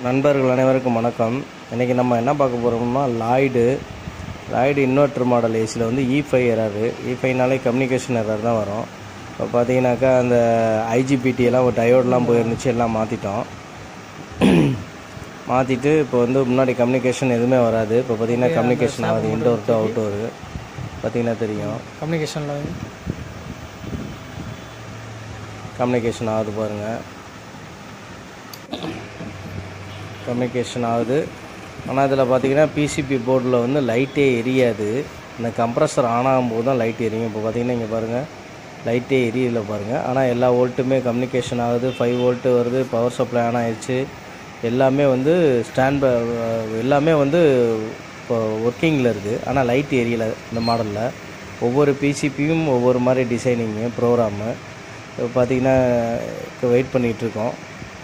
நண்பர்கள் அனைவருக்கும் வணக்கம். இன்றைக்கி நம்ம என்ன பார்க்க போகிறோம்னா லாய்டு இன்வெர்டர் மாடல் ஏசியில் வந்து E5 எரரு. E5நாலே கம்யூனிகேஷன் எரர் தான் வரும். இப்போ பார்த்தீங்கன்னாக்கா அந்த IGBT எல்லாம் ஒரு டயோடெலாம் போயிருந்துச்சு, எல்லாம் மாற்றிட்டோம். மாற்றிட்டு இப்போ வந்து முன்னாடி கம்யூனிகேஷன் எதுவுமே வராது. இப்போ பார்த்தீங்கன்னா கம்யூனிகேஷன் ஆகுது, இன்டோர் டு அவுட்டோரு பார்த்தீங்கன்னா தெரியும். கம்யூனிகேஷன் ஆகுது பாருங்கள், கம்யூனிகேஷன் ஆகுது. ஆனால் இதில் பார்த்தீங்கன்னா பிசிபி போர்டில் வந்து லைட்டே எரியாது. இந்த கம்ப்ரஸர் ஆன் ஆகும்போது தான் லைட் எரியும். இப்போ பார்த்தீங்கன்னா இங்கே பாருங்கள், லைட்டே எரியல பாருங்கள். ஆனால் எல்லா வோல்ட்டுமே கம்யூனிகேஷன் ஆகுது. 5 வோல்ட்டு வருது, பவர் சப்ளை ஆன் ஆயிடுச்சு. எல்லாமே வந்து எல்லாமே வந்து இப்போ ஒர்க்கிங்கில் இருக்குது. ஆனால் லைட் எரியலை இந்த மாடலில். ஒவ்வொரு பிசிபியும் ஒவ்வொரு மாதிரி டிசைனிங்கு ப்ரோக்ராமு. இப்போ பார்த்தீங்கன்னா வெயிட் பண்ணிகிட்ருக்கோம்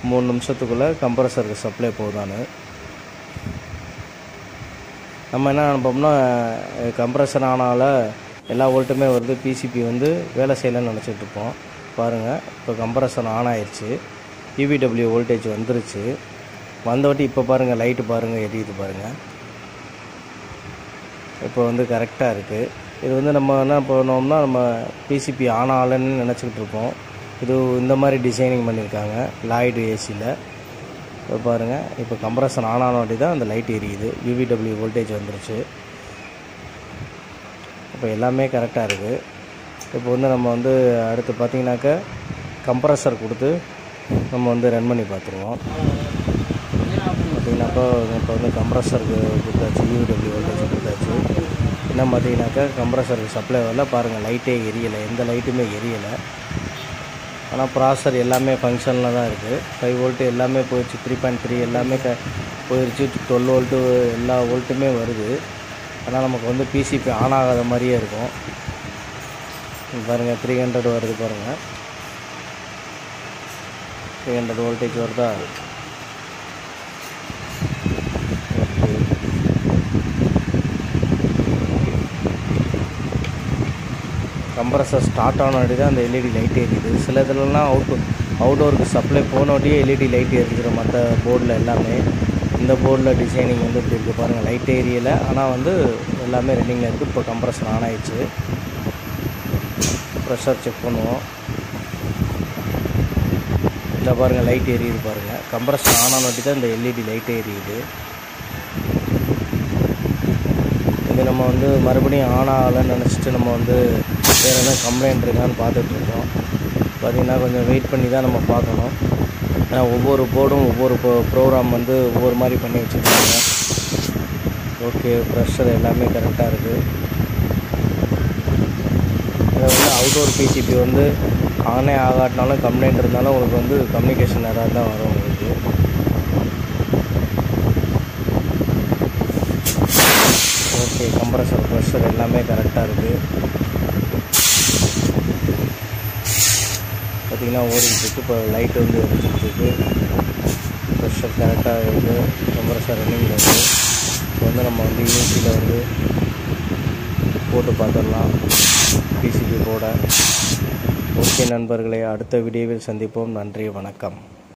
3 நிமிஷத்துக்குள்ளே கம்ப்ரஸருக்கு சப்ளை போகுதான்னு. நம்ம என்ன நினைப்போம்னா கம்ப்ரஸர் ஆனால எல்லா வோல்ட்டுமே வருது, பிசிபி வந்து வேலை செய்யலைன்னு நினச்சிட்ருப்போம். பாருங்கள், இப்போ கம்ப்ரஸர் ஆன் ஆயிடுச்சு, EVW வோல்டேஜ் வந்துருச்சு. வந்தவட்டி இப்போ பாருங்கள், லைட்டு பாருங்கள் எரியுது பாருங்கள். இப்போ வந்து கரெக்டாக இருக்குது. இது வந்து நம்ம என்ன பண்ணோம்னா நம்ம பிசிபி ஆன் ஆகலைன்னு நினச்சிக்கிட்டு இருப்போம். இது இந்த மாதிரி டிசைனிங் பண்ணியிருக்காங்க லாய்டு ஏசியில். இப்போ பாருங்கள், இப்போ கம்ப்ரஸர் ஆன் ஆன வாட்டி தான் அந்த லைட் எரியுது, UVW வோல்டேஜ் வந்துருச்சு. இப்போ எல்லாமே கரெக்டாக இருக்குது. இப்போ வந்து நம்ம வந்து அடுத்து பார்த்திங்கனாக்கா கம்ப்ரஸர் கொடுத்து நம்ம வந்து ரன் பண்ணி பார்த்துருவோம். பார்த்திங்கனாக்கா இப்போ வந்து கம்ப்ரஸருக்கு கொடுத்தாச்சு, UVW வோல்டேஜ் கொடுத்தாச்சு. என்ன பார்த்தீங்கன்னாக்கா கம்ப்ரஸருக்கு சப்ளை வரல பாருங்கள், லைட்டே எரியலை, எந்த லைட்டுமே எரியலை. ஆனால் ப்ராசர் எல்லாமே ஃபங்க்ஷனில் தான் இருக்குது. 5 வோல்ட்டு எல்லாமே போயிடுச்சு, 3.3 எல்லாமே போயிடுச்சு, 12 வோல்ட்டு எல்லா வோல்ட்டுமே வருது. ஆனால் நமக்கு வந்து பிசிபி ஆன் ஆகாத மாதிரியே இருக்கும். பாருங்கள் 300 வருது பாருங்கள், 300 வோல்டேஜ் வருதா. கம்ப்ரஸர் ஸ்டார்ட் ஆனவாட்டி தான் அந்த LED லைட் எரியுது. சில இதிலலாம் அவுட்டோருக்கு சப்ளை போனவாட்டியே LED லைட் எரிஞ்சிட மற்ற போர்டில் எல்லாமே. இந்த போர்டில் டிசைனிங் வந்து இப்படி இருக்குது பாருங்கள், லைட் ஏரியலை, ஆனால் வந்து எல்லாமே ரன்னிங்கில் இருக்குது. இப்போ கம்ப்ரஸர் ஆன் ஆயிடுச்சு. ப்ரெஷர் செக் பண்ணுவோம். இல்லை பாருங்கள், லைட் எரியுது பாருங்கள். கம்ப்ரஸர் ஆன் ஆனவாட்டி தான் இந்த LED லைட்டே எரியுது. இது நம்ம வந்து மறுபடியும் ஆன் ஆகலைன்னு நினச்சிட்டு நம்ம வந்து வேறு எதாவது கம்ப்ளைண்ட் இருக்கான்னு பார்த்துட்ருக்கோம். பார்த்திங்கன்னா கொஞ்சம் வெயிட் பண்ணி தான் நம்ம பார்க்கணும். ஏன்னா ஒவ்வொரு போர்டும் ஒவ்வொரு ப்ரோக்ராம் வந்து ஒவ்வொரு மாதிரி பண்ணி வச்சுருக்காங்க. ஓகே, ப்ரெஷர் எல்லாமே கரெக்டாக இருக்குது. இதை வந்து அவுட்டோர் பிசிபி வந்து ஆனே ஆகாட்டினாலும் கம்ப்ளைண்ட் இருந்தாலும் உங்களுக்கு வந்து கம்யூனிகேஷன் எரர் தான் வரும் உங்களுக்கு. ஓகே, கம்ப்ரஸர் ப்ரெஷர் எல்லாமே கரெக்டாக இருக்குது. பார்த்திங்கன்னா ஓடிக்கிட்டு இப்போ லைட் வந்து எரிஞ்சிட்ருக்கு. ப்ரெஷர் கரெக்டாக இருக்குது, கம்ப்ரஸர் ரன்னிங்கில் இருக்குது. இப்போ வந்து நம்ம வந்து ஏசியில் வந்து போட்டு பார்த்துடலாம் பிசிபி போட. ஓகே நண்பர்களே, அடுத்த வீடியோவில் சந்திப்போம். நன்றி, வணக்கம்.